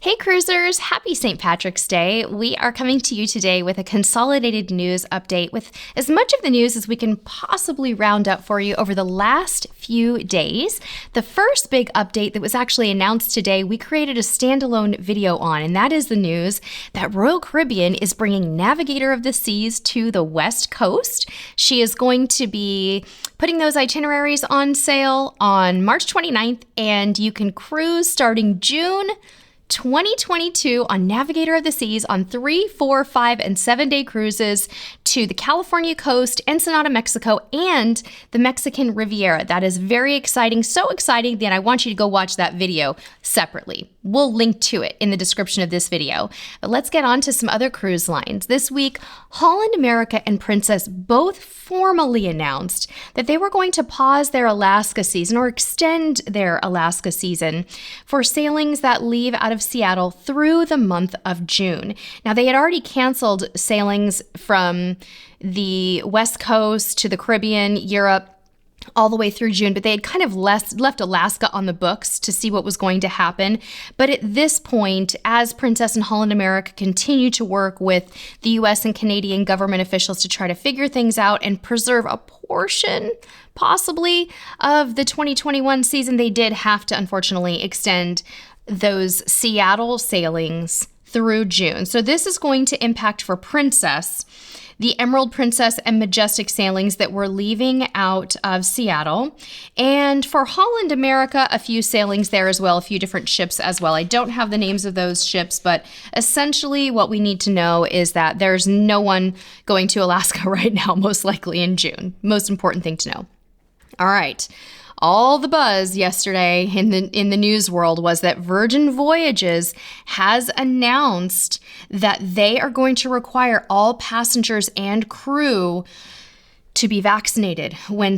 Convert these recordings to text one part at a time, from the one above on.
Hey cruisers, happy St. Patrick's Day. We are coming to you today with a consolidated news update with as much of the news as we can possibly round up for you over the last few days. The first big update that was actually announced today, we created a standalone video on, and that is the news that Royal Caribbean is bringing Navigator of the Seas to the West Coast. She is going to be putting those itineraries on sale on March 29th, and you can cruise starting June 2022 on Navigator of the Seas on 3, 4, 5, and 7-day cruises to the California coast, Ensenada, Mexico, and the Mexican Riviera. That is very exciting. So exciting that I want you to go watch that video separately. We'll link to it in the description of this video. But let's get on to some other cruise lines. This week, Holland America and Princess both formally announced that they were going to pause their Alaska season or extend their Alaska season for sailings that leave out of Seattle through the month of June. Now, they had already canceled sailings from the West Coast to the Caribbean, Europe, all the way through June, but they had kind of left Alaska on the books to see what was going to happen. But at this point, as Princess and Holland America continue to work with the US and Canadian government officials to try to figure things out and preserve a portion, possibly, of the 2021 season, they did have to, unfortunately, extend those Seattle sailings through June. So this is going to impact for Princess the Emerald Princess and Majestic sailings that were leaving out of Seattle. And for Holland America, a few sailings there as well, a few different ships as well. I don't have the names of those ships, but essentially what we need to know is that there's no one going to Alaska right now, most likely in June. Most important thing to know. All right. All the buzz yesterday in the news world was that Virgin Voyages has announced that they are going to require all passengers and crew to be vaccinated when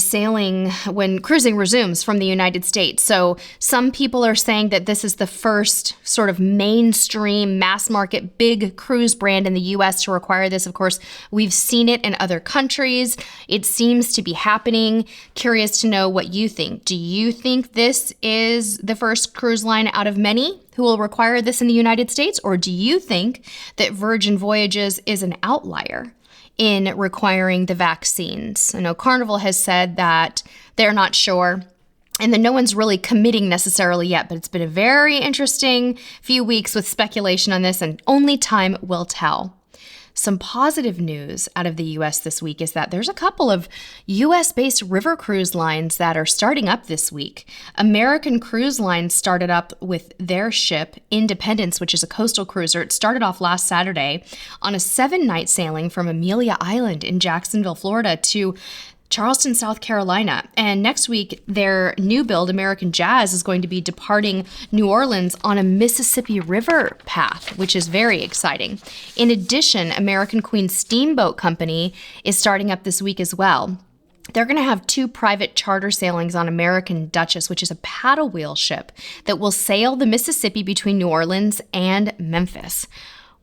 cruising resumes from the United States. So some people are saying that this is the first sort of mainstream mass market big cruise brand in the US to require this. Of course, we've seen it in other countries. It seems to be happening. Curious to know what you think. Do you think this is the first cruise line out of many who will require this in the United States? Or do you think that Virgin Voyages is an outlier in requiring the vaccines? I know Carnival has said that they're not sure and that no one's really committing necessarily yet, but it's been a very interesting few weeks with speculation on this, and only time will tell. Some positive news out of the U.S. this week is that there's a couple of U.S.-based river cruise lines that are starting up this week. American Cruise Line started up with their ship, Independence, which is a coastal cruiser. It started off last Saturday on a 7-night sailing from Amelia Island in Jacksonville, Florida, to Charleston, South Carolina. And next week, their new build, American Jazz, is going to be departing New Orleans on a Mississippi River path, which is very exciting. In addition, American Queen Steamboat Company is starting up this week as well. They're going to have 2 private charter sailings on American Duchess, which is a paddle wheel ship that will sail the Mississippi between New Orleans and Memphis.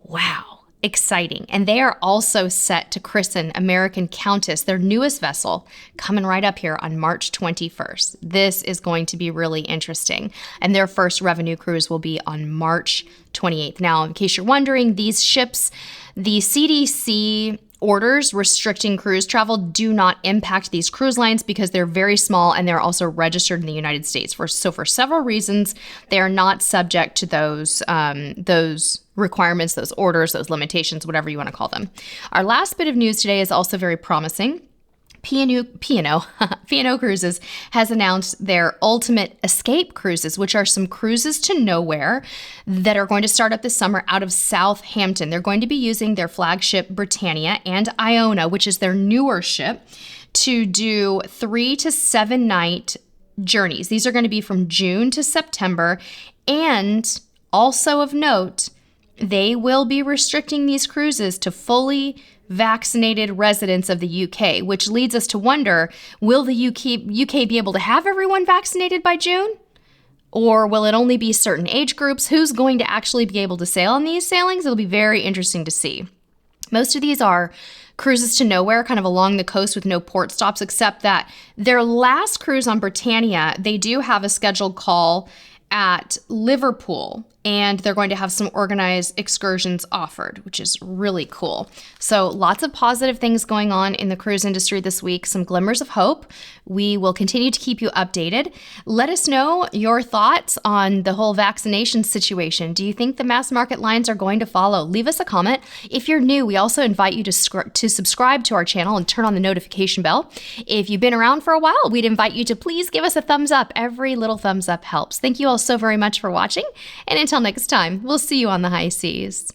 Wow. Exciting. And they are also set to christen American Countess, their newest vessel, coming right up here on March 21st. This is going to be really interesting. And their first revenue cruise will be on March 28th. Now, in case you're wondering, these ships, the CDC orders restricting cruise travel do not impact these cruise lines because they're very small and they're also registered in the United States. For several reasons, they are not subject to those requirements, those orders, those limitations, whatever you want to call them. Our last bit of news today is also very promising. P&O Cruises has announced their Ultimate Escape cruises, which are some cruises to nowhere that are going to start up this summer out of Southampton. They're going to be using their flagship Britannia and Iona, which is their newer ship, to do 3 to 7 night journeys. These are going to be from June to September. And also of note, they will be restricting these cruises to fully vaccinated residents of the UK, which leads us to wonder, will the UK be able to have everyone vaccinated by June? Or will it only be certain age groups? Who's going to actually be able to sail on these sailings? It'll be very interesting to see. Most of these are cruises to nowhere, kind of along the coast with no port stops, except that their last cruise on Britannia, they do have a scheduled call at Liverpool and they're going to have some organized excursions offered, which is really cool. So lots of positive things going on in the cruise industry this week, some glimmers of hope. We will continue to keep you updated. Let us know your thoughts on the whole vaccination situation. Do you think the mass market lines are going to follow? Leave us a comment. If you're new, we also invite you to subscribe to our channel and turn on the notification bell. If you've been around for a while, we'd invite you to please give us a thumbs up. Every little thumbs up helps. Thank you all so very much for watching, and until next time, we'll see you on the high seas.